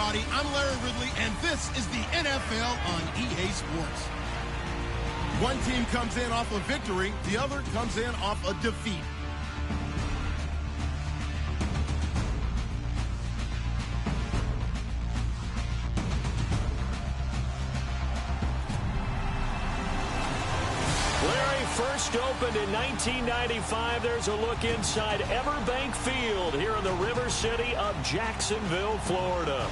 everybody. I'm Larry Ridley, and this is the NFL on EA Sports. One team comes in off a victory, the other comes in off a defeat. Larry, first opened in 1995. There's a look inside Everbank Field here in the River City of Jacksonville, Florida.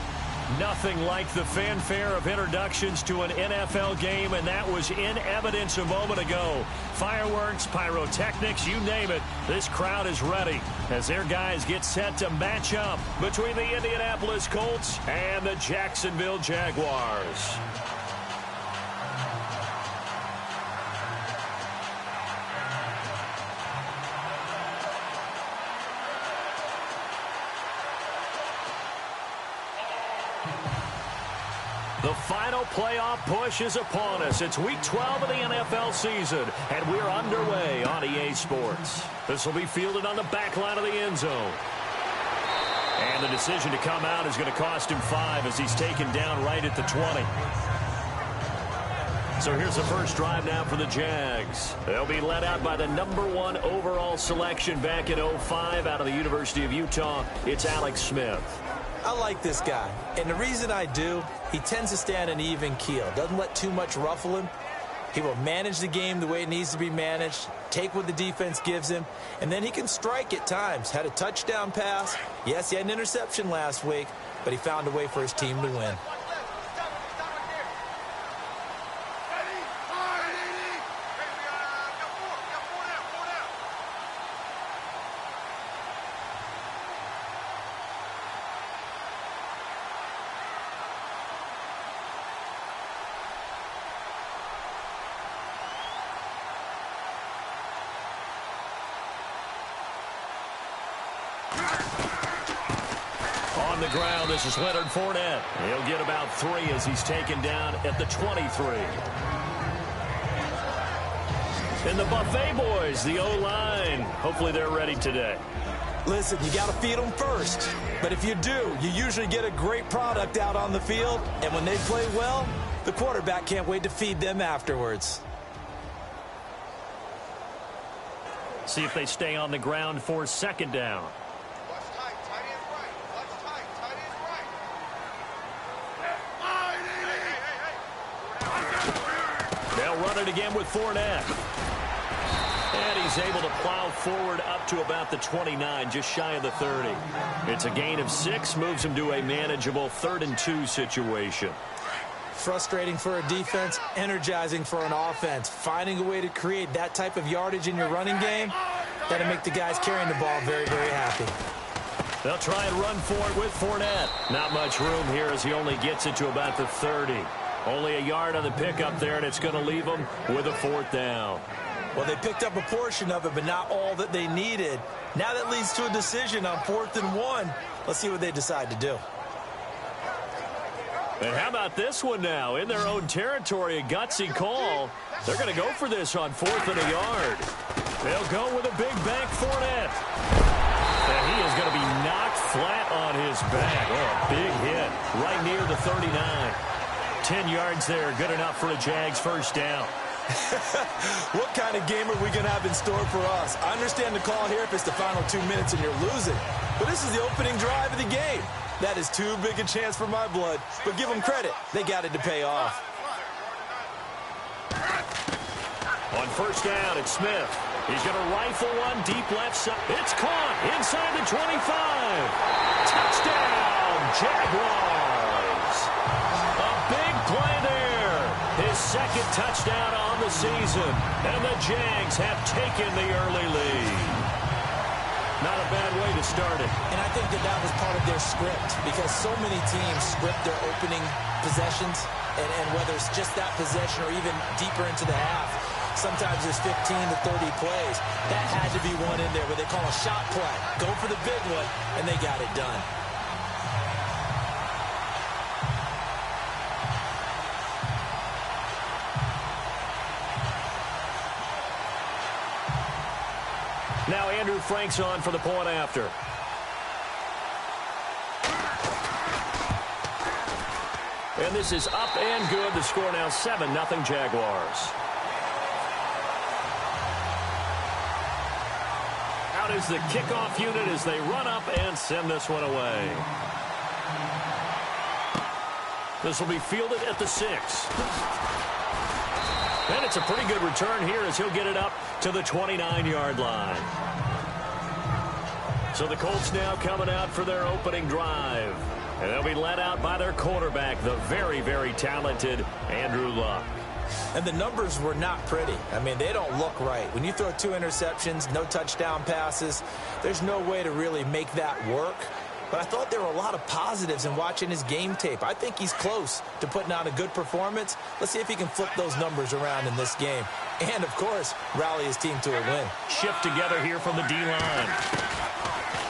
Nothing like the fanfare of introductions to an NFL game, and that was in evidence a moment ago. Fireworks, pyrotechnics, you name it. This crowd is ready as their guys get set to match up between the Indianapolis Colts and the Jacksonville Jaguars. The final playoff push is upon us. It's Week 12 of the NFL season, and we're underway on EA Sports. This will be fielded on the back line of the end zone. And the decision to come out is going to cost him 5 as he's taken down right at the 20. So here's the first drive now for the Jags. They'll be led out by the #1 overall selection back in 2005 out of the University of Utah. It's Alex Smith. I like this guy, and the reason I do, he tends to stand an even keel, doesn't let too much ruffle him. He will manage the game the way it needs to be managed, take what the defense gives him, and then he can strike at times. Had a touchdown pass. Yes, he had an interception last week, but he found a way for his team to win. On the ground, this is Leonard Fournette. He'll get about 3 as he's taken down at the 23. And the Buffet boys, the O-line. Hopefully they're ready today. Listen, you got to feed them first. But if you do, you usually get a great product out on the field. And when they play well, the quarterback can't wait to feed them afterwards. See if they stay on the ground for second down. They'll run it again with Fournette. And he's able to plow forward up to about the 29, just shy of the 30. It's a gain of 6, moves him to a manageable 3rd and 2 situation. Frustrating for a defense, energizing for an offense. Finding a way to create that type of yardage in your running game, that'll make the guys carrying the ball very, very happy. They'll try and run for it with Fournette. Not much room here as he only gets it to about the 30. Only a yard on the pickup there, and it's going to leave them with a 4th down. Well, they picked up a portion of it, but not all that they needed. Now that leads to a decision on 4th and 1. Let's see what they decide to do. And how about this one now? In their own territory, a gutsy call. They're going to go for this on 4th and a yard. They'll go with a big bank Fournette. And he is going to be knocked flat on his back. Oh, a big hit right near the 39. 10 yards there, good enough for a Jags first down. What kind of game are we going to have in store for us? I understand the call here if it's the final 2 minutes and you're losing. But this is the opening drive of the game. That is too big a chance for my blood. But give them credit. They got it to pay off. On first down, it's Smith. He's going to rifle one deep left side. It's caught inside the 25. Touchdown, Jaguars. A big play there. His 2nd touchdown on the season. And the Jags have taken the early lead. Not a bad way to start it. And I think that was part of their script because so many teams script their opening possessions, and whether it's just that possession or even deeper into the half, sometimes there's 15 to 30 plays. That had to be one in there where they call a shot play. Go for the big one, and they got it done. Now Andrew Frank's on for the point after. And this is up and good. The score now 7-0 Jaguars. Out is the kickoff unit as they run up and send this one away. This will be fielded at the 6. And it's a pretty good return here as he'll get it up to the 29-yard line. So the Colts now coming out for their opening drive. And they'll be led out by their quarterback, the very, very talented Andrew Luck. And the numbers were not pretty. I mean, they don't look right. When you throw 2 interceptions, no touchdown passes, there's no way to really make that work. But I thought there were a lot of positives in watching his game tape. I think he's close to putting out a good performance. Let's see if he can flip those numbers around in this game. And, of course, rally his team to a win. Shift together here from the D-line.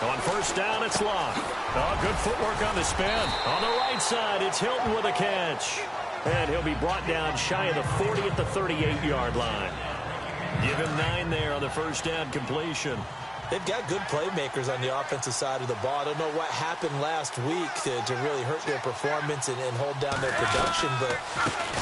On first down, it's Luck. Oh, good footwork on the spin. On the right side, it's Hilton with a catch. And he'll be brought down shy of the 40 at the 38-yard line. Give him 9 there on the first down completion. They've got good playmakers on the offensive side of the ball. I don't know what happened last week to really hurt their performance and hold down their production, but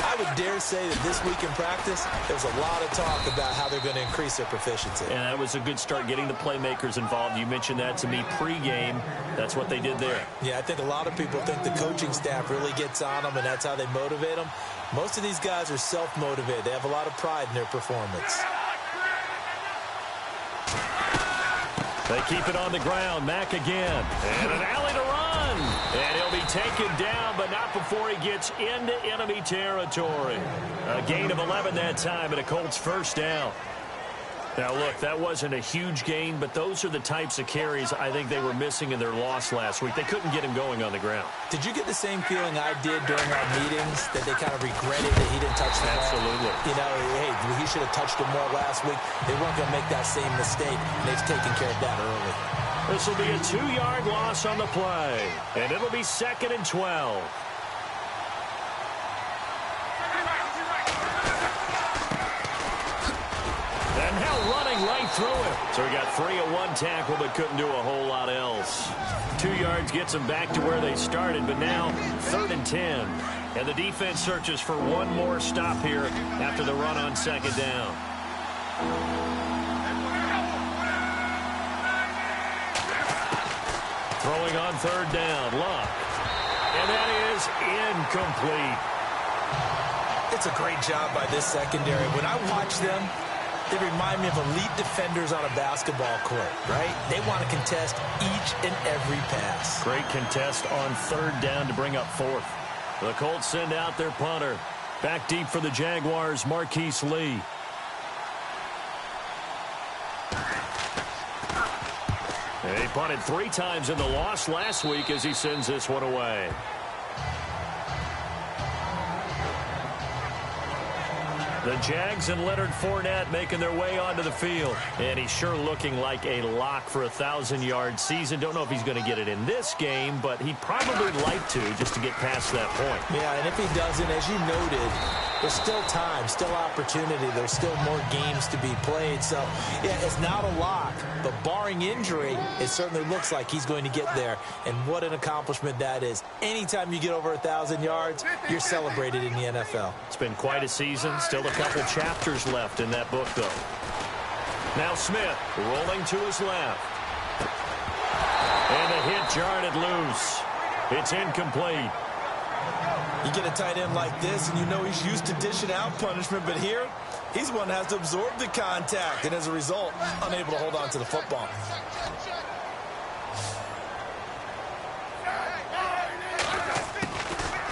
I would dare say that this week in practice, there's a lot of talk about how they're going to increase their proficiency. And that was a good start getting the playmakers involved. You mentioned that to me pregame. That's what they did there. Yeah, I think a lot of people think the coaching staff really gets on them, and that's how they motivate them. Most of these guys are self-motivated. They have a lot of pride in their performance. They keep it on the ground. Mack again. And an alley to run. And he'll be taken down, but not before he gets into enemy territory. A gain of 11 that time, and a Colts first down. Now, look, that wasn't a huge gain, but those are the types of carries I think they were missing in their loss last week. They couldn't get him going on the ground. Did you get the same feeling I did during our meetings, that they kind of regretted that he didn't touch the ball? Absolutely. You know, hey, he should have touched it more last week. They weren't going to make that same mistake, and they've taken care of that early. This will be a 2-yard loss on the play, and it'll be 2nd and 12. And now running right through him. So he got 3 at 1 tackle, but couldn't do a whole lot else. 2 yards gets them back to where they started, but now 3rd and 10. And the defense searches for one more stop here after the run on 2nd down. Throwing on 3rd down, Luck. And that is incomplete. It's a great job by this secondary. When I watch them, they remind me of elite defenders on a basketball court, right? They want to contest each and every pass. Great contest on 3rd down to bring up 4th. The Colts send out their punter. Back deep for the Jaguars, Marquise Lee. He punted 3 times in the loss last week as he sends this one away. The Jags and Leonard Fournette making their way onto the field. And he's sure looking like a lock for a 1,000-yard season. Don't know if he's going to get it in this game, but he'd probably like to just to get past that point. Yeah, and if he doesn't, as you noted, there's still time, still opportunity. There's still more games to be played. So, yeah, it's not a lock, but barring injury, it certainly looks like he's going to get there. And what an accomplishment that is. Anytime you get over 1,000 yards, you're celebrated in the NFL. It's been quite a season. Still a couple chapters left in that book, though. Now Smith rolling to his left. And the hit jarred it loose. It's incomplete. You get a tight end like this, and you know he's used to dishing out punishment, but here, he's the one that has to absorb the contact, and as a result, unable to hold on to the football.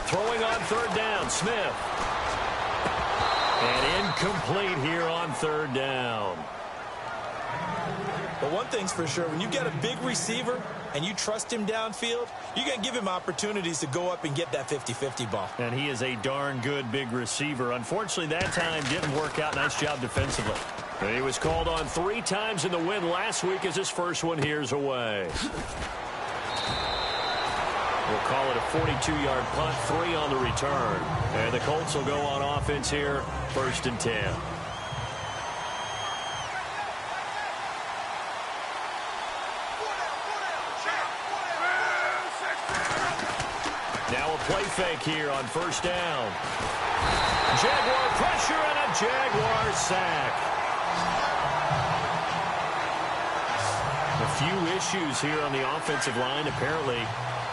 Throwing on 3rd down, Smith. And incomplete here on 3rd down. But one thing's for sure, when you get a big receiver and you trust him downfield, you're going to give him opportunities to go up and get that 50-50 ball. And he is a darn good big receiver. Unfortunately, that time didn't work out. Nice job defensively. And he was called on 3 times in the win last week as his first one here's away. We'll call it a 42-yard punt, 3 on the return. And the Colts will go on offense here, 1st and 10. play fake here on first down. Jaguar pressure and a Jaguar sack. A few issues here on the offensive line. Apparently,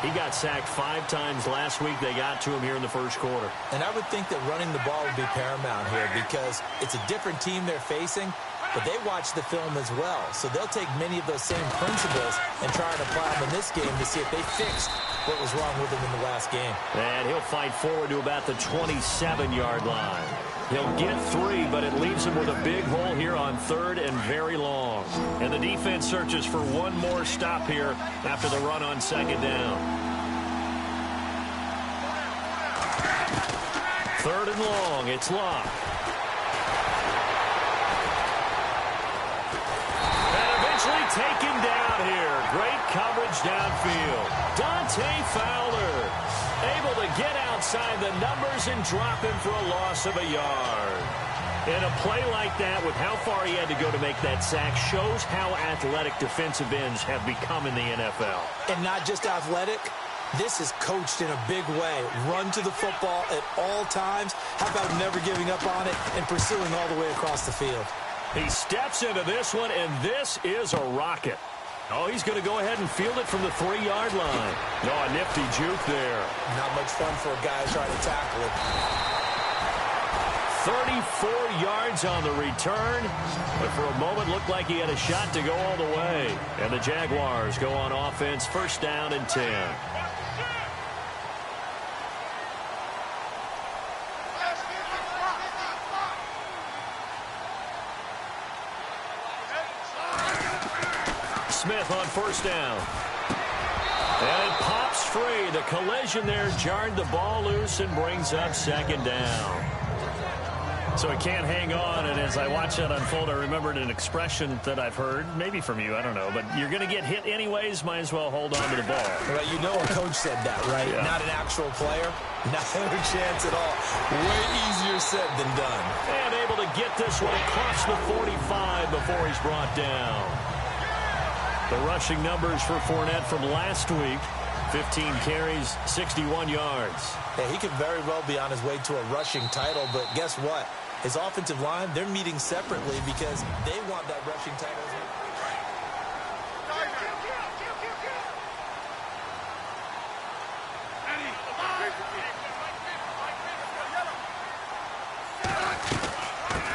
he got sacked 5 times last week. They got to him here in the first quarter. And I would think that running the ball would be paramount here because it's a different team they're facing, but they watch the film as well. So they'll take many of those same principles and try and apply them in this game to see if they fixed what was wrong with him in the last game. And he'll fight forward to about the 27-yard line. He'll get 3, but it leaves him with a big hole here on 3rd and very long. And the defense searches for one more stop here after the run on 2nd down. 3rd and long. It's Locke. And eventually taken down here. Great coverage downfield. Dante Fowler able to get outside the numbers and drop him for a loss of a yard. And a play like that, with how far he had to go to make that sack, shows how athletic defensive ends have become in the NFL. And not just athletic. This is coached in a big way. Run to the football at all times. How about never giving up on it and pursuing all the way across the field? He steps into this one, and this is a rocket. Oh, he's going to go ahead and field it from the 3-yard line. Oh, a nifty juke there. Not much fun for a guy trying to tackle it. 34 yards on the return, but for a moment looked like he had a shot to go all the way. And the Jaguars go on offense, 1st down and 10. Smith on 1st down. And it pops free. The collision there jarred the ball loose and brings up 2nd down. So he can't hang on, and as I watch that unfold, I remembered an expression that I've heard, maybe from you, I don't know, but you're going to get hit anyways, might as well hold on to the ball. Well, you know a coach said that, right? Yeah. Not an actual player. Not a chance at all. Way easier said than done. And able to get this one across the 45 before he's brought down. The rushing numbers for Fournette from last week, 15 carries, 61 yards. Yeah, he could very well be on his way to a rushing title, but guess what? His offensive line, they're meeting separately because they want that rushing title.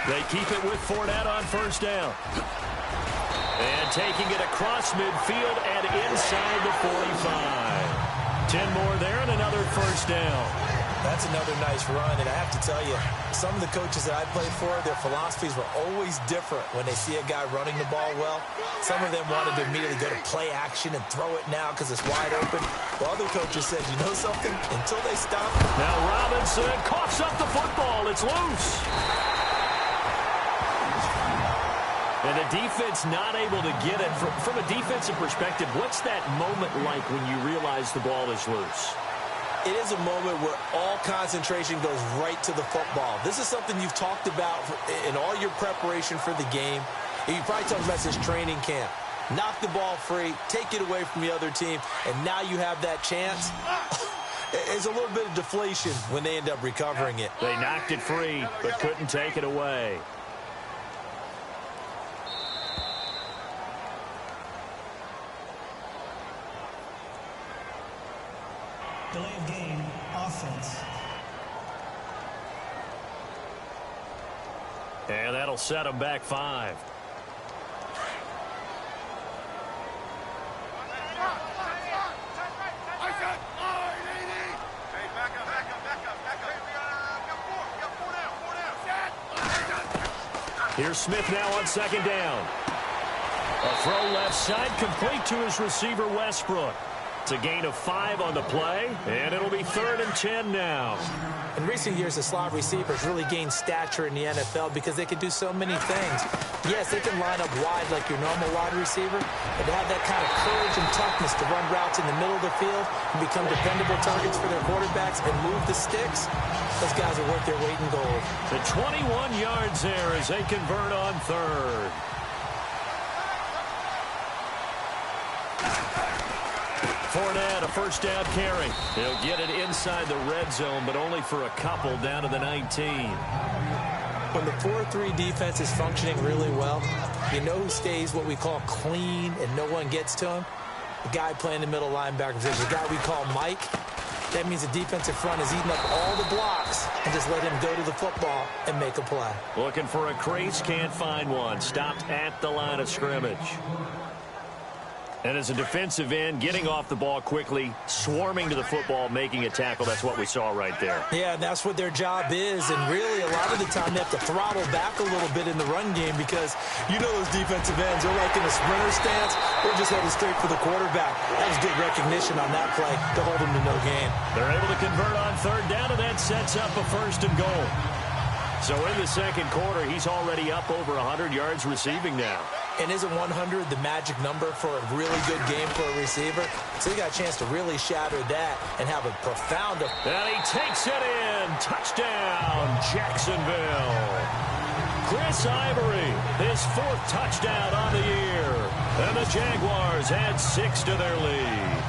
They keep it with Fournette on 1st down. And taking it across midfield and inside the 45. 10 more there and another 1st down. That's another nice run, and I have to tell you, some of the coaches that I played for, their philosophies were always different when they see a guy running the ball well. Some of them wanted to immediately go to play action and throw it now because it's wide open. While other coaches said, you know something? Until they stop. Now Robinson coughs up the football. It's loose. And the defense not able to get it. From a defensive perspective, what's that moment like when you realize the ball is loose? It is a moment where all concentration goes right to the football. This is something you've talked about in all your preparation for the game. And you probably talked about this training camp. Knock the ball free, take it away from the other team, and now you have that chance. It's a little bit of deflation when they end up recovering it. They knocked it free, but couldn't take it away. Delay of game, offense. And that'll set them back 5. Here's Smith now on 2nd down. A throw left side, complete to his receiver, Westbrook. It's a gain of 5 on the play, and it'll be 3rd and 10 now. In recent years, the slot receivers really gained stature in the NFL because they can do so many things. Yes, they can line up wide like your normal wide receiver, but to have that kind of courage and toughness to run routes in the middle of the field and become dependable targets for their quarterbacks and move the sticks, those guys are worth their weight in gold. The 21 yards there as they convert on 3rd. Fournette, a first down carry. He'll get it inside the red zone, but only for a couple down to the 19. When the 4-3 defense is functioning really well, you know who stays what we call clean and no one gets to him? The guy playing the middle linebacker position, the guy we call Mike. That means the defensive front is eating up all the blocks and just let him go to the football and make a play. Looking for a crease, can't find one. Stopped at the line of scrimmage. And as a defensive end, getting off the ball quickly, swarming to the football, making a tackle, that's what we saw right there. Yeah, and that's what their job is. And really, a lot of the time, they have to throttle back a little bit in the run game because you know those defensive ends, they're like in a sprinter stance. They're just headed straight for the quarterback. That was good recognition on that play to hold them to no gain. They're able to convert on third down, and that sets up a first and goal. So in the second quarter, he's already up over 100 yards receiving now. And isn't 100 the magic number for a really good game for a receiver? So he got a chance to really shatter that and have a profound... And he takes it in. Touchdown, Jacksonville. Chris Ivory, his 4th touchdown on the year. And the Jaguars add 6 to their lead.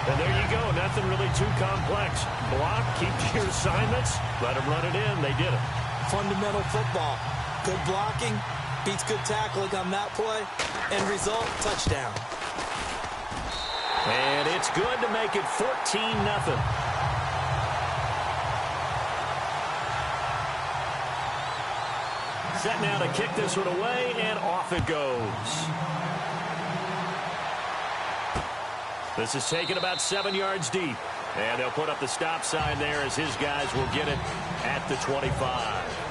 And there you go. Nothing really too complex. Block, keep to your assignments, let them run it in. They did it. Fundamental football. Good blocking. Beats good tackling on that play. End result, touchdown. And it's good to make it 14-0. Set now to kick this one away, and off it goes. This is taken about 7 yards deep. And they'll put up the stop sign there as his guys will get it at the 25.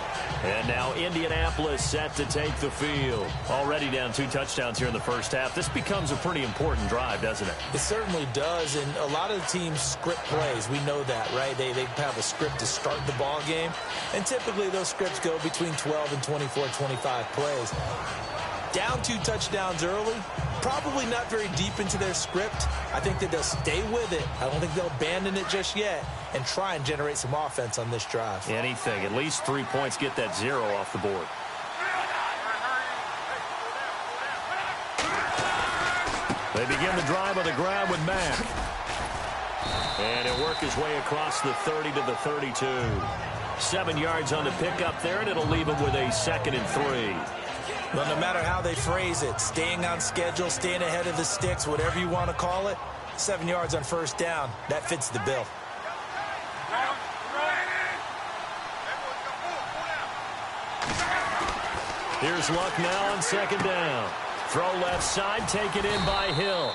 And now Indianapolis set to take the field. Already down 2 touchdowns here in the first half. This becomes a pretty important drive, doesn't it? It certainly does, and a lot of the teams script plays. We know that, right? They have a script to start the ball game, and typically those scripts go between 12 and 24, 25 plays. Down 2 touchdowns early, probably not very deep into their script. I think that they'll stay with it. I don't think they'll abandon it just yet and try and generate some offense on this drive. Anything. At least 3 points, get that 0 off the board. They begin the drive on the ground with Mack. And he'll work his way across the 30 to the 32. 7 yards on the pickup there, and it'll leave him with a 2nd and 3. Well, no matter how they phrase it, staying on schedule, staying ahead of the sticks, whatever you want to call it, 7 yards on first down, that fits the bill. Here's Luck now on 2nd down. Throw left side, taken in by Hill.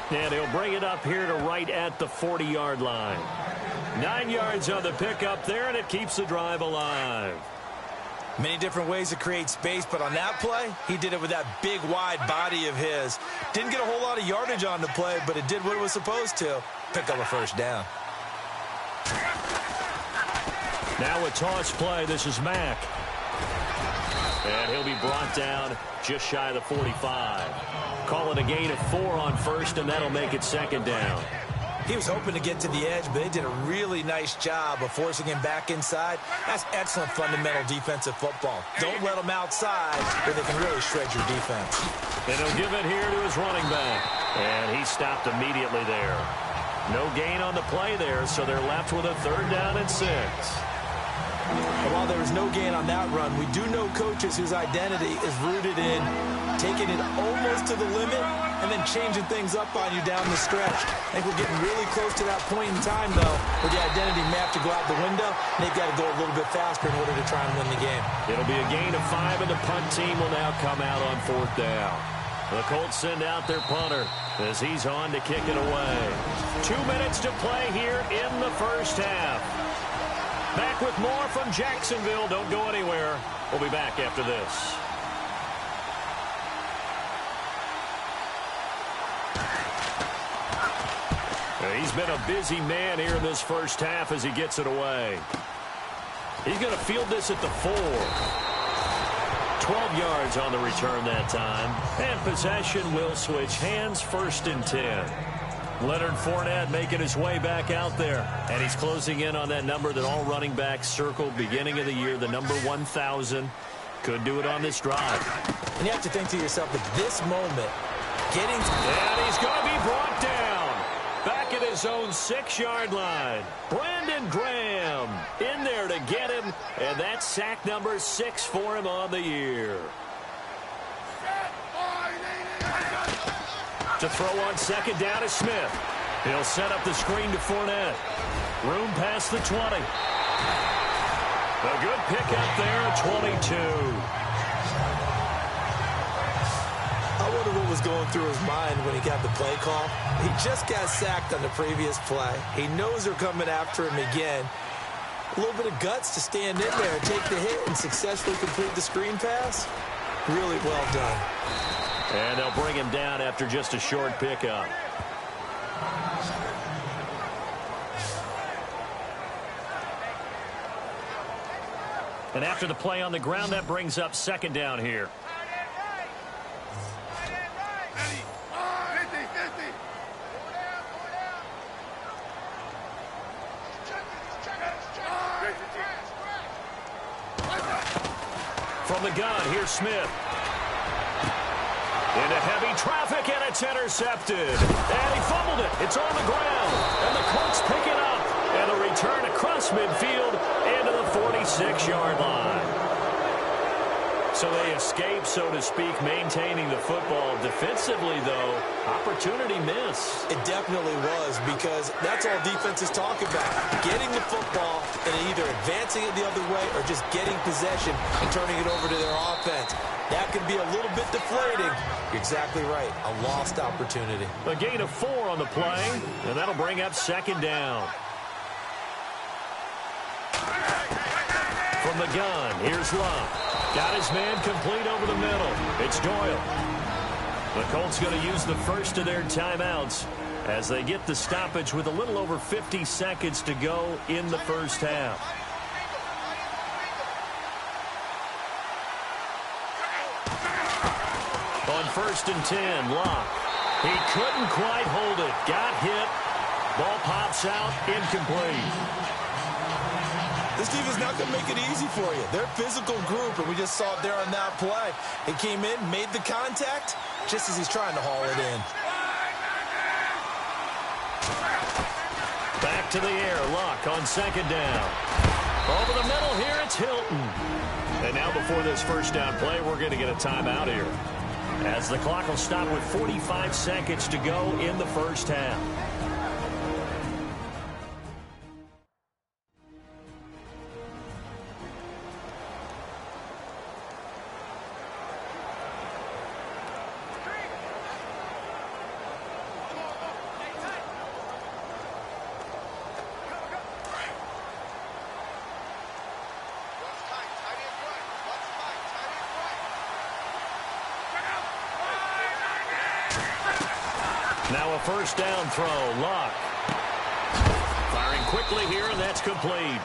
And he'll bring it up here to right at the 40-yard line. 9 yards on the pickup there, and it keeps the drive alive. Many different ways to create space, but on that play, he did it with that big, wide body of his. Didn't get a whole lot of yardage on the play, but it did what it was supposed to. Pick up a first down. Now a toss play. This is Mack. And he'll be brought down just shy of the 45. Call it a gain of 4 on first, and that'll make it 2nd down. He was hoping to get to the edge, but they did a really nice job of forcing him back inside. That's excellent fundamental defensive football. Don't let them outside where they can really shred your defense. And he'll give it here to his running back. And he stopped immediately there. No gain on the play there, so they're left with a 3rd down and 6. And while there was no gain on that run, we do know coaches whose identity is rooted in taking it almost to the limit and then changing things up on you down the stretch. I think we're getting really close to that point in time, though, where the identity may have to go out the window, and they've got to go a little bit faster in order to try and win the game. It'll be a gain of 5, and the punt team will now come out on 4th down. The Colts send out their punter as he's on to kick it away. 2 minutes to play here in the first half. Back with more from Jacksonville. Don't go anywhere. We'll be back after this. He's been a busy man here in this first half as he gets it away. He's going to field this at the 4. 12 yards on the return that time. And possession will switch hands, 1st and 10. Leonard Fournette making his way back out there. And he's closing in on that number that all running backs circled beginning of the year, the number 1,000. Could do it on this drive. And you have to think to yourself, at this moment, getting... And he's going to be brought down. his own 6-yard line. Brandon Graham in there to get him, and that's sack number 6 for him on the year. To throw on second down is Smith. He'll set up the screen to Fournette. Room past the 20. A good pickup there at 22. I wonder what was going through his mind when he got the play call. He just got sacked on the previous play. He knows they're coming after him again. A little bit of guts to stand in there and take the hit and successfully complete the screen pass. Really well done. And they'll bring him down after just a short pickup. And after the play on the ground, that brings up second down here. From the gun, here's Smith. Into heavy traffic, and it's intercepted. And he fumbled it. It's on the ground. And the Colts pick it up. And a return across midfield into the 46-yard line. So they escape, so to speak, maintaining the football. Defensively, though, opportunity miss. It definitely was, because that's all defenses talk about. Getting the football and either advancing it the other way or just getting possession and turning it over to their offense. That can be a little bit deflating. You're exactly right. A lost opportunity. A gain of 4 on the play, and that'll bring up second down. From the gun, here's Love. Got his man complete over the middle. It's Doyle. The Colts going to use the first of their timeouts as they get the stoppage with a little over 50 seconds to go in the first half. On 1st and 10, Locke. He couldn't quite hold it. Got hit. Ball pops out, incomplete. This defense is not going to make it easy for you. They're a physical group, and we just saw it there on that play. He came in, made the contact, just as he's trying to haul it in. Back to the air, Luck on second down. Over the middle here, it's Hilton. And now before this first down play, we're going to get a timeout here, as the clock will stop with 45 seconds to go in the first half. Now a first down throw, Luck. Firing quickly here, and that's complete.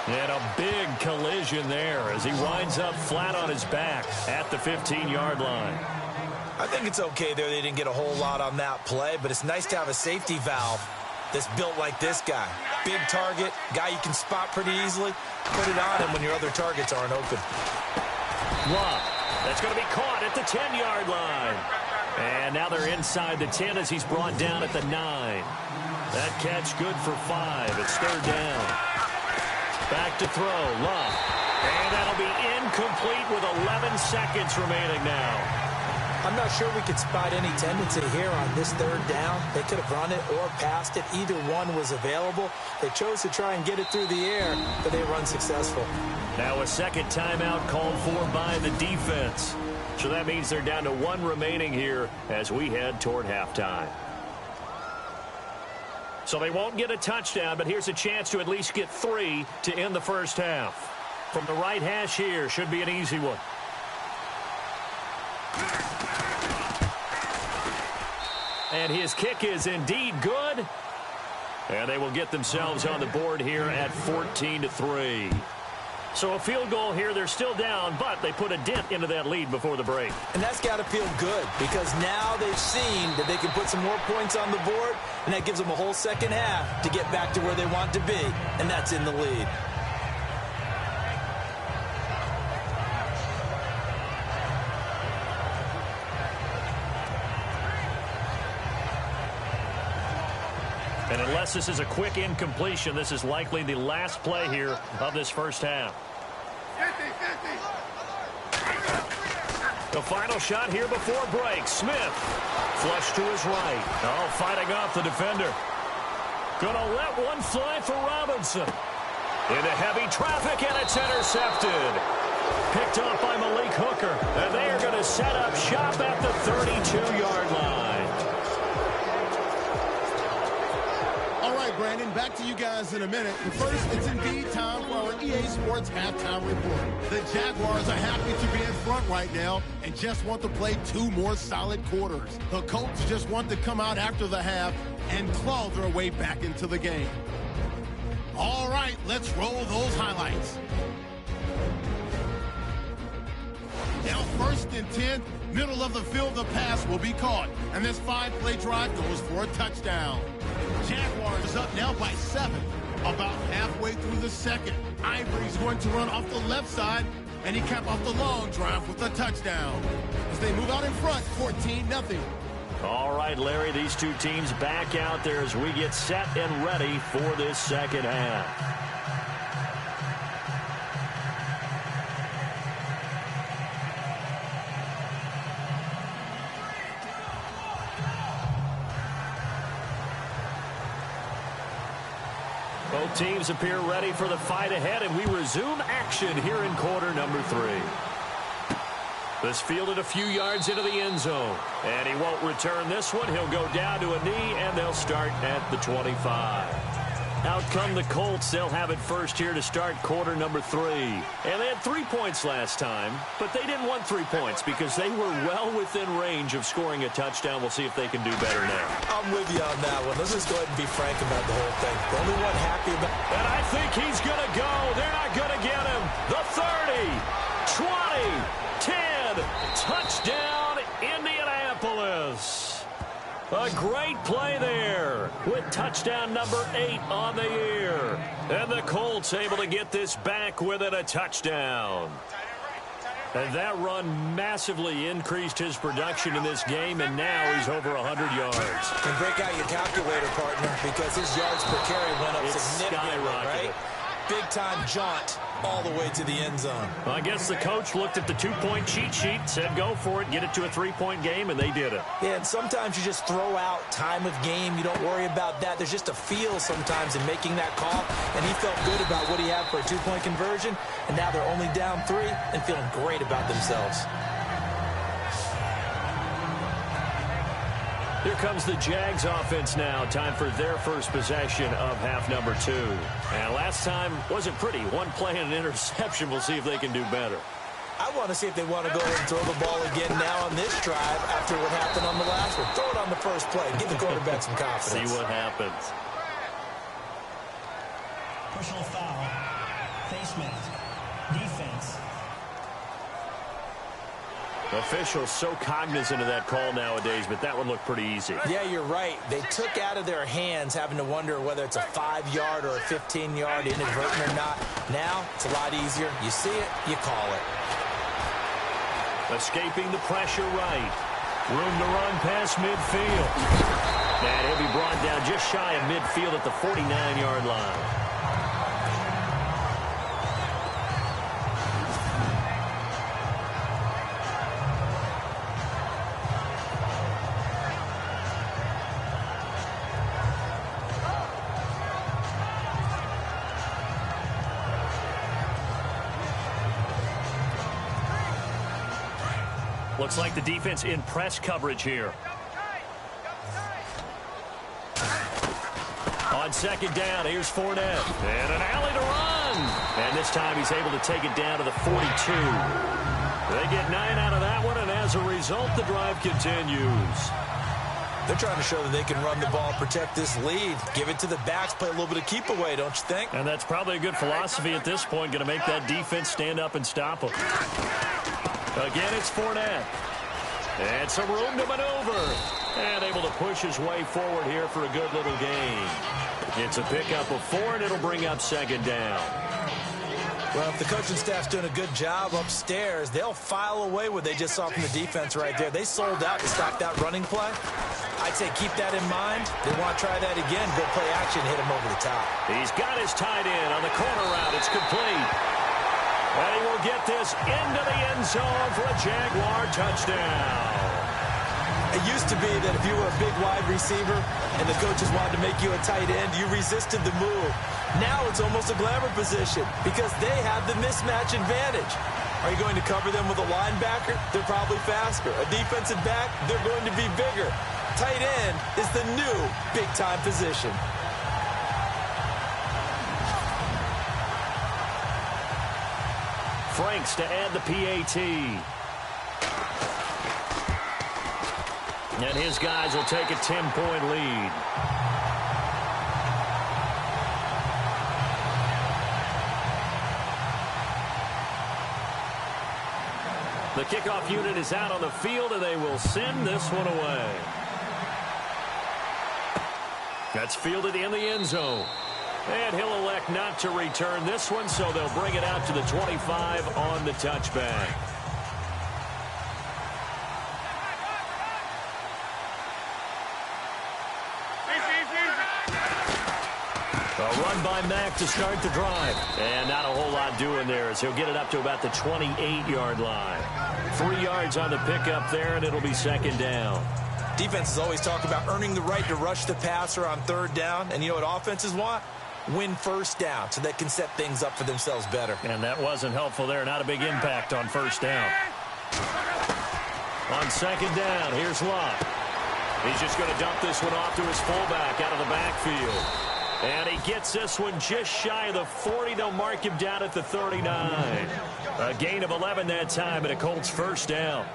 And a big collision there as he winds up flat on his back at the 15-yard line. I think it's okay there. They didn't get a whole lot on that play, but it's nice to have a safety valve that's built like this guy. Big target, guy you can spot pretty easily. Put it on him when your other targets aren't open. Luck. That's going to be caught at the 10-yard line. And now they're inside the 10 as he's brought down at the 9. That catch good for 5. It's third down. Back to throw, Love. And that'll be incomplete with 11 seconds remaining now. I'm not sure we could spot any tendency here on this third down. They could have run it or passed it. Either one was available. They chose to try and get it through the air, but they were unsuccessful. Now a second timeout called for by the defense. So that means they're down to 1 remaining here as we head toward halftime. So they won't get a touchdown, but here's a chance to at least get 3 to end the first half. From the right hash here, should be an easy one. And his kick is indeed good. And they will get themselves on the board here at 14-3. So a field goal here, they're still down, but they put a dent into that lead before the break. And that's got to feel good, because now they've seen that they can put some more points on the board, and that gives them a whole second half to get back to where they want to be, and that's in the lead. And unless this is a quick incompletion, this is likely the last play here of this first half. The final shot here before break. Smith, flush to his right. Oh, fighting off the defender. Gonna let one fly for Robinson. Into heavy traffic, and it's intercepted. Picked up by Malik Hooker. And they are going to set up shop at the 32-yard line. All right, Brandon, back to you guys in a minute. But first, it's indeed time for our EA Sports halftime report. The Jaguars are happy to be in front right now and just want to play 2 more solid quarters. The Colts just want to come out after the half and claw their way back into the game. All right, let's roll those highlights. Now 1st and 10, middle of the field, the pass will be caught. And this 5-play drive goes for a touchdown. Jaguars up now by 7, about halfway through the second. Ivory's going to run off the left side, and he capped off the long drive with a touchdown. As they move out in front, 14-0. All right, Larry, these two teams back out there as we get set and ready for this second half. Both teams appear ready for the fight ahead, and we resume action here in quarter number 3. This fielded a few yards into the end zone. And he won't return this one. He'll go down to a knee, and they'll start at the 25. Out come the Colts. They'll have it first here to start quarter number 3. And they had 3 points last time, but they didn't want 3 points because they were well within range of scoring a touchdown. We'll see if they can do better now. I'm with you on that one. Let's just go ahead and be frank about the whole thing. The only one happy about... And I think he's going to go. They're not going to get him. The 30, 20, 10, touchdown, Indianapolis. A great play there with touchdown number 8 on the year. And the Colts able to get this back with it, a touchdown. And that run massively increased his production in this game, and now he's over 100 yards. And break out your calculator, partner, because his yards per carry went up significantly, right? Big-time jaunt all the way to the end zone. Well, I guess the coach looked at the 2-point cheat sheet, said go for it, get it to a 3-point game, and they did it. Yeah, and sometimes you just throw out time of game. You don't worry about that. There's just a feel sometimes in making that call, and he felt good about what he had for a 2-point conversion, and now they're only down 3 and feeling great about themselves. Here comes the Jags offense now. Time for their first possession of half number 2. And last time wasn't pretty. 1 play and an interception. We'll see if they can do better. I want to see if they want to go ahead and throw the ball again now on this drive after what happened on the last one. Throw it on the first play. Give the quarterback some confidence. See what happens. Personal foul. Face mask. Defense. Officials so cognizant of that call nowadays, but that one looked pretty easy. Yeah, you're right. They took out of their hands having to wonder whether it's a 5-yard or a 15-yard inadvertent or not. Now, it's a lot easier. You see it, you call it. Escaping the pressure right. Room to run past midfield. And he'll be brought down just shy of midfield at the 49-yard line. Looks like the defense in press coverage here. On second down, here's Fournette. And an alley to run. And this time he's able to take it down to the 42. They get 9 out of that one, and as a result, the drive continues. They're trying to show that they can run the ball, protect this lead, give it to the backs, play a little bit of keep away, don't you think? And that's probably a good philosophy at this point, going to make that defense stand up and stop them. Again, it's Fournette. And some room to maneuver. And able to push his way forward here for a good little gain. It's a pickup of 4, and it'll bring up second down. Well, if the coaching staff's doing a good job upstairs, they'll file away what they just saw from the defense right there. They sold out to stop that running play. I'd say keep that in mind. They want to try that again. Go play action, hit him over the top. He's got his tight end on the corner route. It's complete. And he will get this into the end zone for a Jaguar touchdown. It used to be that if you were a big wide receiver and the coaches wanted to make you a tight end, you resisted the move. Now it's almost a glamour position because they have the mismatch advantage. Are you going to cover them with a linebacker? They're probably faster. A defensive back? They're going to be bigger. Tight end is the new big-time position. Franks to add the PAT. And his guys will take a 10-point lead. The kickoff unit is out on the field, and they will send this one away. That's fielded in the end zone. And he'll elect not to return this one, so they'll bring it out to the 25 on the touchback. A run by Mack to start the drive. And not a whole lot doing there as he'll get it up to about the 28-yard line. 3 yards on the pickup there, and it'll be second down. Defenses always talk about earning the right to rush the passer on third down. And you know what offenses want? Win first down so they can set things up for themselves better. And that wasn't helpful there. Not a big impact on first down. On second down, here's Lott. He's just going to dump this one off to his fullback out of the backfield. And he gets this one just shy of the 40. They'll mark him down at the 39. A gain of 11 that time and a Colts first down.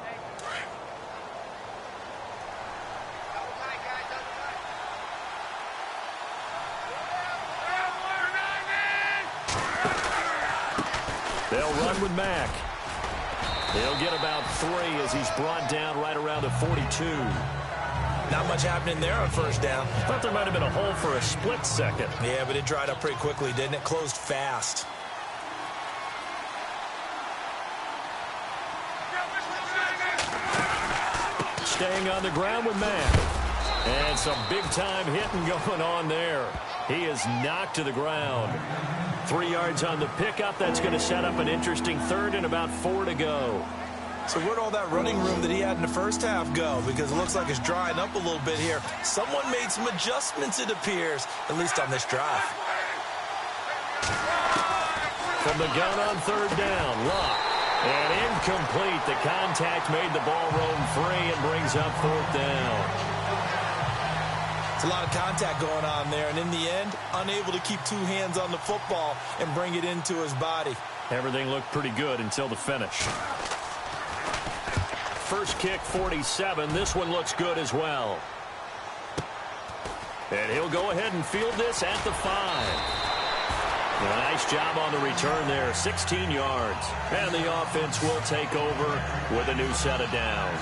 They'll run with Mack. He'll get about 3 as he's brought down right around the 42. Not much happening there on first down. Thought there might have been a hole for a split second. Yeah, but it dried up pretty quickly, didn't it? Closed fast. Staying on the ground with Mack. And some big-time hitting going on there. He is knocked to the ground. 3 yards on the pickup. That's going to set up an interesting third and about 4 to go. So where'd all that running room that he had in the first half go? Because it looks like it's drying up a little bit here. Someone made some adjustments, it appears, at least on this drive. From the gun on third down, Lott. And incomplete. The contact made the ball roam free and brings up fourth down. It's a lot of contact going on there, and in the end, unable to keep two hands on the football and bring it into his body. Everything looked pretty good until the finish. First kick, 47. This one looks good as well. And he'll go ahead and field this at the 5. A nice job on the return there, 16 yards. And the offense will take over with a new set of downs.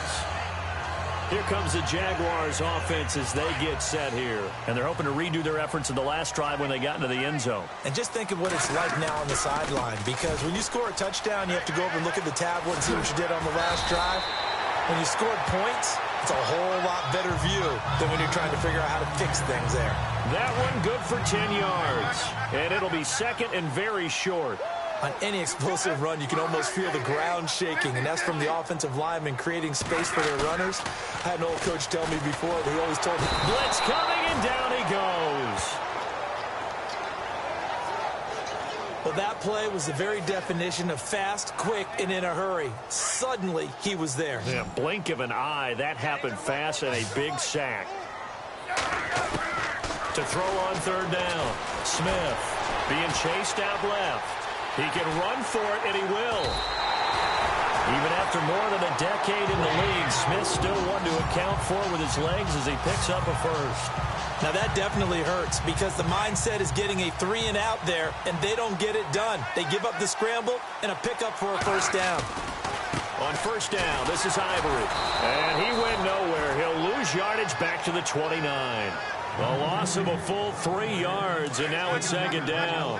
Here comes the Jaguars offense as they get set here. And they're hoping to redo their efforts in the last drive when they got into the end zone. And just think of what it's like now on the sideline. Because when you score a touchdown, you have to go over and look at the tablet and see what you did on the last drive. When you scored points, it's a whole lot better view than when you're trying to figure out how to fix things there. That one good for 10 yards. And it'll be second and very short. On any explosive run, you can almost feel the ground shaking, and that's from the offensive linemen creating space for their runners. I had an old coach tell me before that he always told me, blitz coming, and down he goes. Well, that play was the very definition of fast, quick, and in a hurry. Suddenly, he was there. Yeah, blink of an eye. That happened fast and a big sack. To throw on third down. Smith being chased out left. He can run for it, and he will. Even after more than a decade in the league, Smith still one to account for with his legs as he picks up a first. Now, that definitely hurts because the mindset is getting a 3-and-out there, and they don't get it done. They give up the scramble and a pickup for a first down. On first down, this is Ivory. And he went nowhere. He'll lose yardage back to the 29. A loss of a full 3 yards, and now it's second down.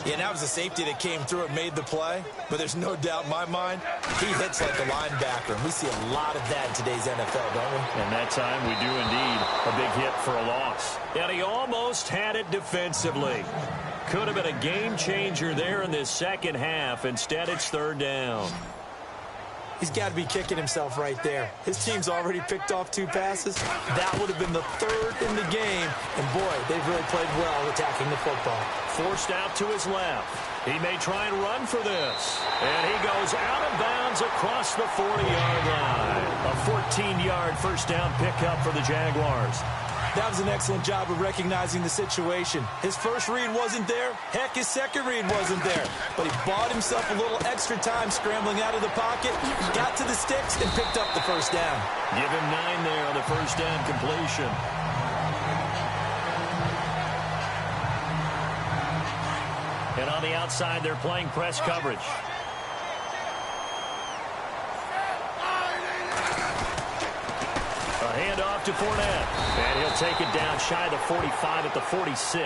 Yeah, that was a safety that came through and made the play, but there's no doubt in my mind, he hits like a linebacker, and we see a lot of that in today's NFL, don't we? And that time we do indeed a big hit for a loss. And he almost had it defensively. Could have been a game changer there in this second half. Instead, it's third down. He's got to be kicking himself right there. His team's already picked off 2 passes. That would have been the 3rd in the game. And, boy, they've really played well attacking the football. Forced out to his left. He may try and run for this. And he goes out of bounds across the 40-yard line. A 14-yard first down pickup for the Jaguars. That was an excellent job of recognizing the situation. His first read wasn't there. Heck, his second read wasn't there. But he bought himself a little extra time scrambling out of the pocket, got to the sticks, and picked up the first down. Give him 9 there on the first down completion. And on the outside, they're playing press coverage. A handoff to Fournette. And he'll take it down shy of the 45 at the 46.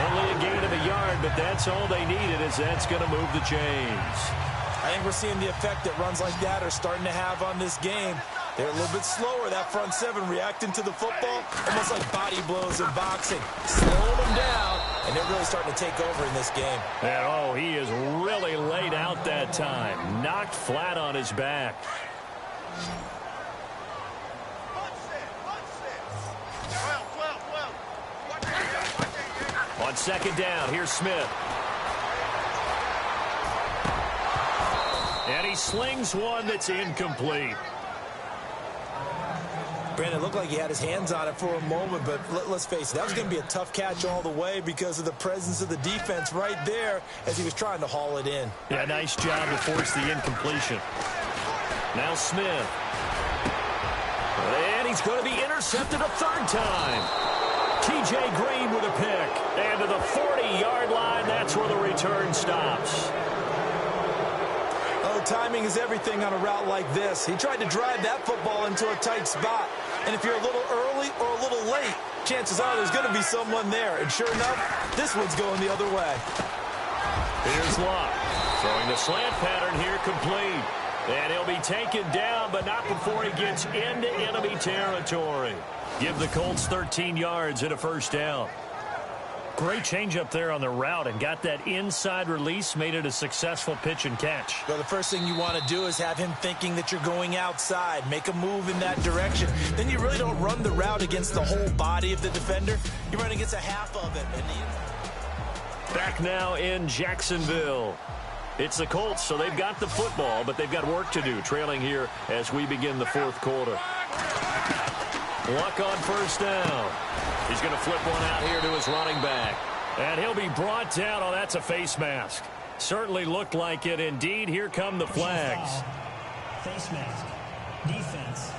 Only a gain of a yard, but that's all they needed, as that's going to move the chains. I think we're seeing the effect that runs like that are starting to have on this game. They're a little bit slower, that front 7, reacting to the football, almost like body blows in boxing. Slowing them down, and they're really starting to take over in this game. And, oh, he is really laid out that time. Knocked flat on his back. On second down, here's Smith. And he slings one that's incomplete. Brandon, it looked like he had his hands on it for a moment, but let's face it, that was going to be a tough catch all the way because of the presence of the defense right there as he was trying to haul it in. Yeah, nice job to force the incompletion. Now Smith. And he's going to be intercepted a 3rd time. T.J. Green with a pick. And to the 40-yard line, that's where the return stops. Oh, timing is everything on a route like this. He tried to drive that football into a tight spot. And if you're a little early or a little late, chances are there's going to be someone there. And sure enough, this one's going the other way. Here's Locke. Throwing the slant pattern here complete. And he'll be taken down, but not before he gets into enemy territory. Give the Colts 13 yards and a first down. Great change up there on the route and got that inside release, made it a successful pitch and catch. Well, the first thing you want to do is have him thinking that you're going outside, make a move in that direction. Then you really don't run the route against the whole body of the defender. You run against a half of it. Back now in Jacksonville. It's the Colts, so they've got the football, but they've got work to do, trailing here as we begin the 4th quarter. Luck on first down. He's going to flip one out here to his running back. And he'll be brought down. Oh, that's a face mask. Certainly looked like it. Indeed, here come the flags. Face mask. Defense.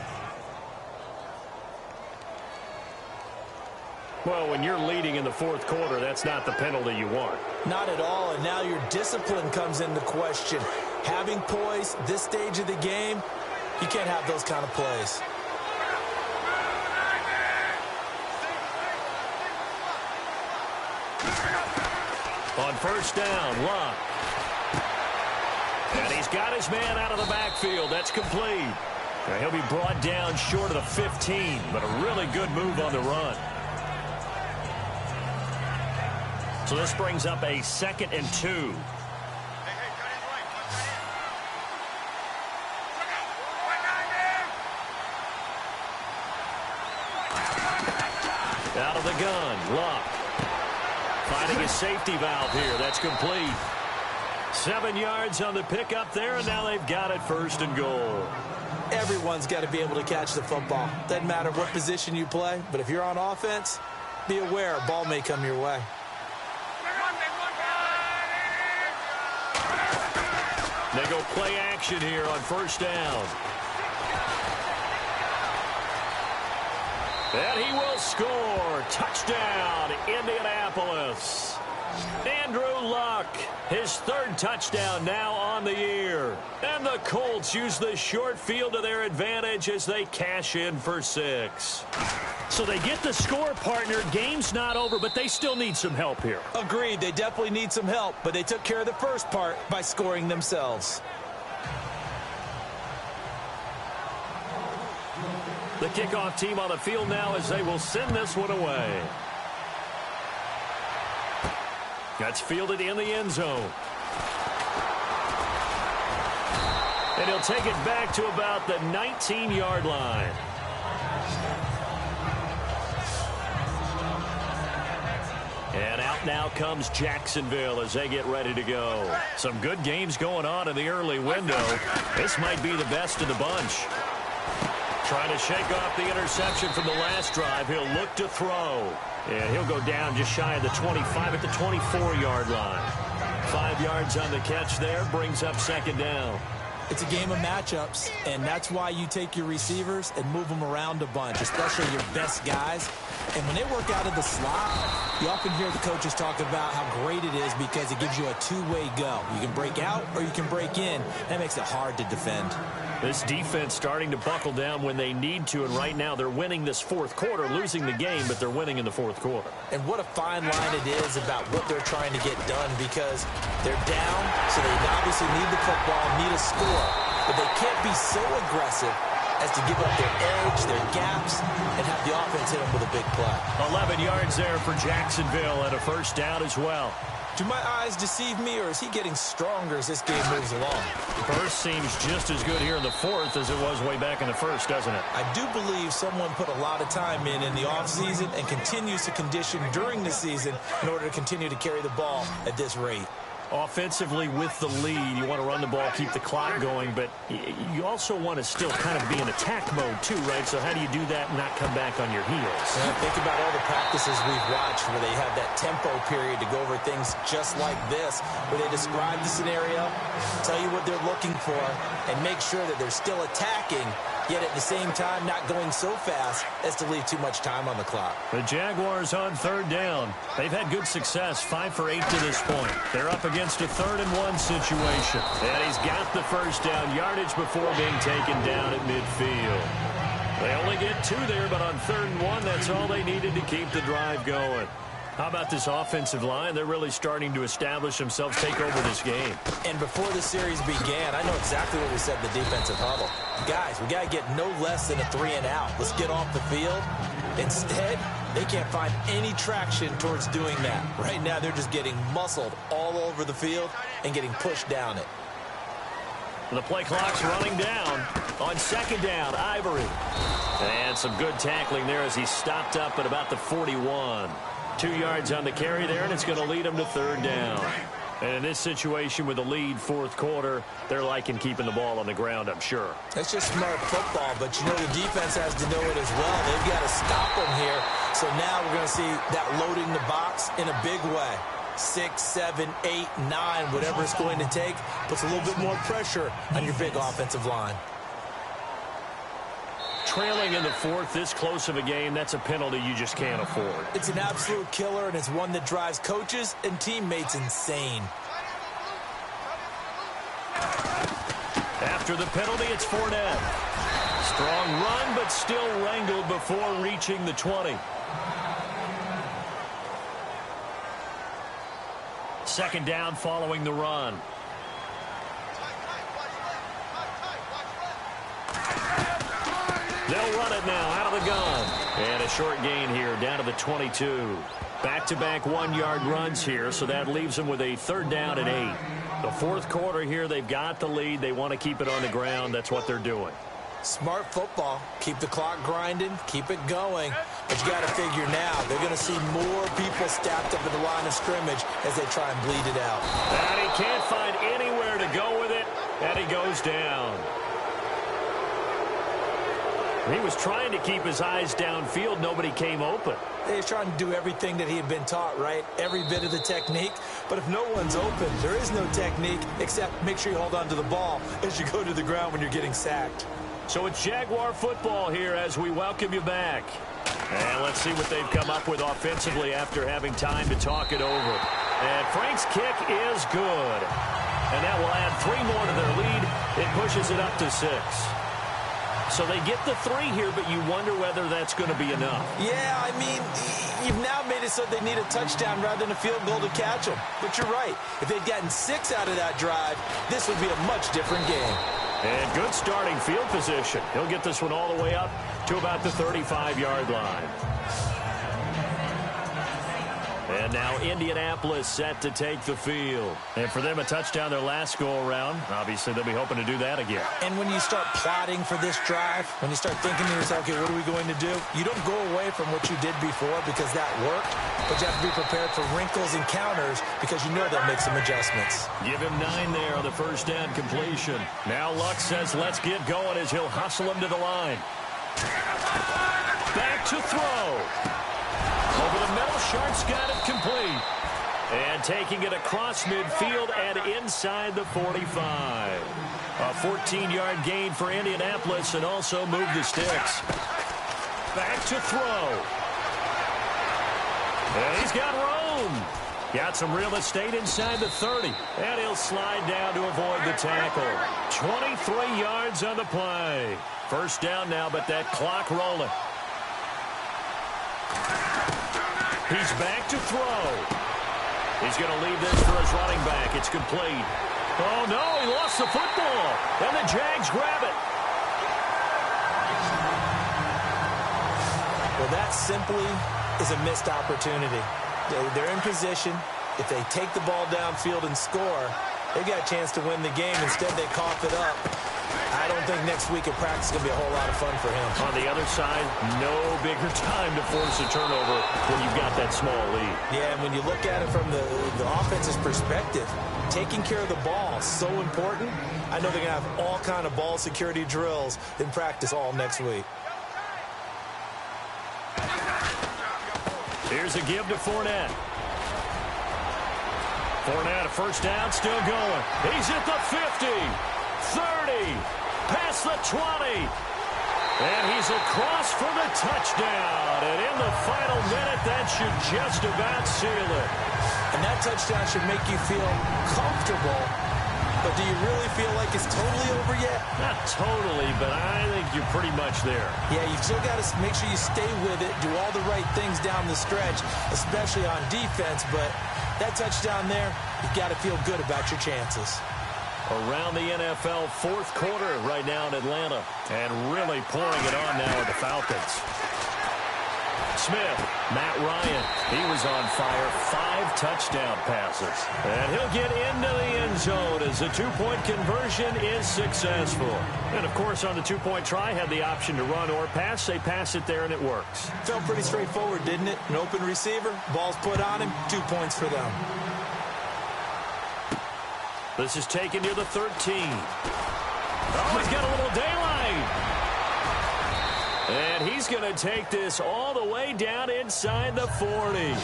Well, when you're leading in the 4th quarter, that's not the penalty you want. Not at all, and now your discipline comes into question. Having poise this stage of the game, you can't have those kind of plays. On first down, Locke. And he's got his man out of the backfield. That's complete. Now he'll be brought down short of the 15, but a really good move on the run. So this brings up a 2nd and 2. Out of the gun, Locke. Finding his safety valve here. That's complete. 7 yards on the pickup there, and now they've got it 1st and goal. Everyone's got to be able to catch the football. Doesn't matter what position you play, but if you're on offense, be aware a ball may come your way. They go play action here on first down. And he will score. Touchdown, Indianapolis. Andrew Luck, his third touchdown now on the year. And the Colts use the short field to their advantage as they cash in for 6. So they get the score, partner. Game's not over, but they still need some help here. Agreed, they definitely need some help, but they took care of the first part by scoring themselves. The kickoff team on the field now as they will send this one away. That's fielded in the end zone. And he'll take it back to about the 19-yard line. And out now comes Jacksonville as they get ready to go. Some good games going on in the early window. This might be the best of the bunch. Trying to shake off the interception from the last drive. He'll look to throw. And he'll go down just shy of the 25 at the 24-yard line. 5 yards on the catch there. Brings up second down. It's a game of matchups, and that's why you take your receivers and move them around a bunch, especially your best guys. And when they work out of the slot, you often hear the coaches talk about how great it is because it gives you a two-way go. You can break out or you can break in. That makes it hard to defend. This defense starting to buckle down when they need to, and right now they're winning this fourth quarter, losing the game, but they're winning in the fourth quarter. And what a fine line it is about what they're trying to get done because they're down, so they obviously need the football, need a score, but they can't be so aggressive as to give up their edge, their gaps, and have the offense hit them with a big play. 11 yards there for Jacksonville and a first down as well. Do my eyes deceive me, or is he getting stronger as this game moves along? First seems just as good here in the fourth as it was way back in the first, doesn't it? I do believe someone put a lot of time in the offseason and continues to condition during the season in order to continue to carry the ball at this rate. Offensively with the lead, you want to run the ball, keep the clock going, but you also want to still kind of be in attack mode too, right? So how do you do that and not come back on your heels? Think about all the practices we've watched where they have that tempo period to go over things just like this, where they describe the scenario, tell you what they're looking for, and make sure that they're still attacking, yet at the same time not going so fast as to leave too much time on the clock. The Jaguars on third down. They've had good success, 5 for 8 to this point. They're up against a 3rd-and-1 situation. And he's got the first down yardage before being taken down at midfield. They only get 2 there, but on 3rd and 1, that's all they needed to keep the drive going. How about this offensive line? They're really starting to establish themselves, take over this game. And before the series began, I know exactly what we said in the defensive huddle. Guys, we got to get no less than a 3-and-out. Let's get off the field. Instead, they can't find any traction towards doing that. Right now, they're just getting muscled all over the field and getting pushed down it. The play clock's running down. On second down, Ivory. And some good tackling there as he stopped up at about the 41. 2 yards on the carry there, and it's going to lead him to 3rd down. And in this situation with the lead, fourth quarter, they're liking keeping the ball on the ground, I'm sure. That's just smart football, but you know the defense has to know it as well. They've got to stop them here. So now we're going to see that loading the box in a big way. 6, 7, 8, 9, whatever it's going to take, puts a little bit more pressure on your big offensive line. Trailing in the fourth, this close of a game, that's a penalty you just can't afford. It's an absolute killer, and it's one that drives coaches and teammates insane. After the penalty, it's Fournette. Strong run, but still wrangled before reaching the 20. Second down following the run. They'll run it now out of the gun. And a short gain here down to the 22. Back-to-back 1-yard runs here, so that leaves them with a 3rd down and 8. The fourth quarter here, they've got the lead. They want to keep it on the ground. That's what they're doing. Smart football. Keep the clock grinding. Keep it going. But you got to figure now, they're going to see more people stacked up at the line of scrimmage as they try and bleed it out. And he can't find anywhere to go with it, and he goes down. He was trying to keep his eyes downfield. Nobody came open. He was trying to do everything that he had been taught, right? Every bit of the technique. But if no one's open, there is no technique except make sure you hold on to the ball as you go to the ground when you're getting sacked. So it's Jaguar football here as we welcome you back. And let's see what they've come up with offensively after having time to talk it over. And Frank's kick is good. And that will add 3 more to their lead. It pushes it up to 6. So they get the 3 here, but you wonder whether that's going to be enough. Yeah, I mean, you've now made it so they need a touchdown rather than a field goal to catch them. But you're right. If they'd gotten 6 out of that drive, this would be a much different game. And good starting field position. He'll get this one all the way up to about the 35-yard line. And now Indianapolis set to take the field. And for them, a touchdown their last go-around. Obviously, they'll be hoping to do that again. And when you start plotting for this drive, when you start thinking to yourself, okay, what are we going to do? You don't go away from what you did before because that worked, but you have to be prepared for wrinkles and counters because you know they'll make some adjustments. Give him 9 there on the first down completion. Now Luck says, let's get going as he'll hustle him to the line. Back to throw. Over the middle, Sharp's got it complete. And taking it across midfield and inside the 45. A 14-yard gain for Indianapolis and also move the sticks. Back to throw. And he's got room. Got some real estate inside the 30. And he'll slide down to avoid the tackle. 23 yards on the play. First down now, but that clock rolling. He's back to throw. He's going to leave this for his running back. It's complete. Oh, no, he lost the football. And the Jags grab it. Well, that simply is a missed opportunity. They're in position. If they take the ball downfield and score, they got a chance to win the game. Instead, they cough it up. I don't think next week at practice is going to be a whole lot of fun for him. On the other side, no bigger time to force a turnover when you've got that small lead. Yeah, and when you look at it from the offense's perspective, taking care of the ball is so important. I know they're going to have all kind of ball security drills in practice all next week. Here's a give to Fournette. Fournette, a first down, still going. He's at the 50, 30, past the 20. And he's across for the touchdown. And in the final minute, that should just about seal it. And that touchdown should make you feel comfortable. But do you really feel like it's totally over yet? Not totally, but I think you're pretty much there. Yeah, you've still got to make sure you stay with it, do all the right things down the stretch, especially on defense. But that touchdown there, you've got to feel good about your chances. Around the NFL fourth quarter right now in Atlanta. And really pouring it on now with the Falcons. Smith, Matt Ryan, he was on fire. 5 touchdown passes. And he'll get into the end zone as the 2-point conversion is successful. And, of course, on the 2-point try, had the option to run or pass. They pass it there, and it works. Felt pretty straightforward, didn't it? An open receiver, ball's put on him, 2 points for them. This is taken near the 13. Oh, he's got a little daylight. And he's going to take this all the way down inside the 40.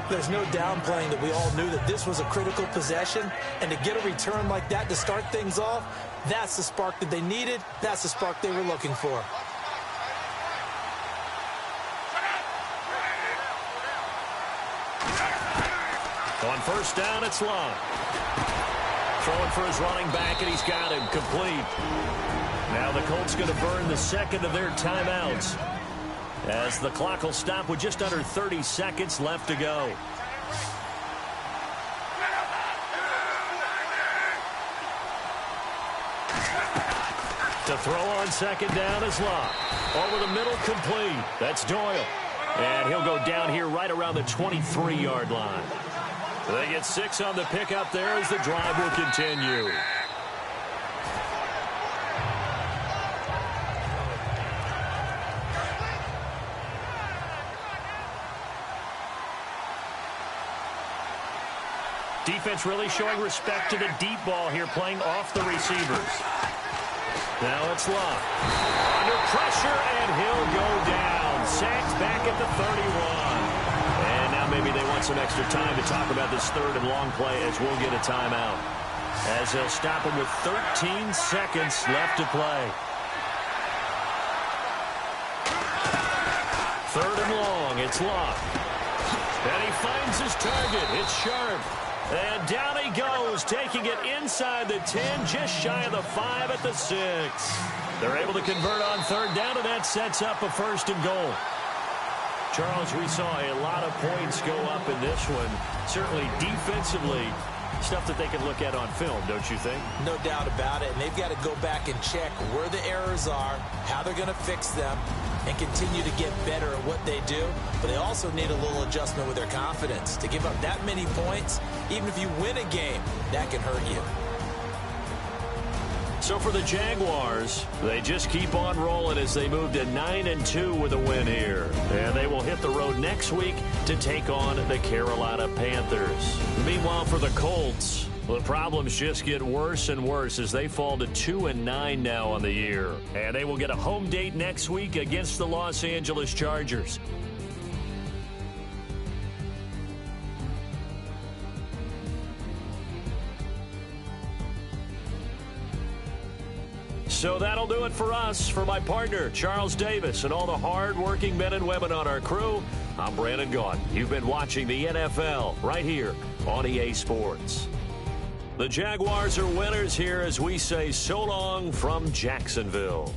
There's no downplaying that we all knew that this was a critical possession. And to get a return like that to start things off, that's the spark that they needed. That's the spark they were looking for. On first down, it's Long. Throwing for his running back, and he's got him complete. Now the Colts going to burn the second of their timeouts as the clock will stop with just under 30 seconds left to go. To throw on second down is Locke. Over the middle, complete. That's Doyle. And he'll go down here right around the 23-yard line. They get 6 on the pickup there as the drive will continue. Defense really showing respect to the deep ball here, playing off the receivers. Now it's Locke. Under pressure, and he'll go down. Sacked back at the 31. And now maybe they want some extra time to talk about this third and long play as we'll get a timeout. As they'll stop him with 13 seconds left to play. Third and long, it's Locke. And he finds his target. It's Sharp. And down he goes, taking it inside the 10, just shy of the 5 at the 6. They're able to convert on third down, and that sets up a 1st and goal. Charles, we saw a lot of points go up in this one. Certainly defensively, stuff that they can look at on film, don't you think? No doubt about it, and they've got to go back and check where the errors are, how they're going to fix them, and continue to get better at what they do. But they also need a little adjustment with their confidence. To give up that many points, even if you win a game, that can hurt you. So for the Jaguars, they just keep on rolling as they move to 9-2 with a win here. And they will hit the road next week to take on the Carolina Panthers. Meanwhile, for the Colts, the problems just get worse and worse as they fall to 2-9 now on the year. And they will get a home date next week against the Los Angeles Chargers. So that'll do it for us. For my partner, Charles Davis, and all the hard-working men and women on our crew, I'm Brandon Gaudin. You've been watching the NFL right here on EA Sports. The Jaguars are winners here as we say so long from Jacksonville.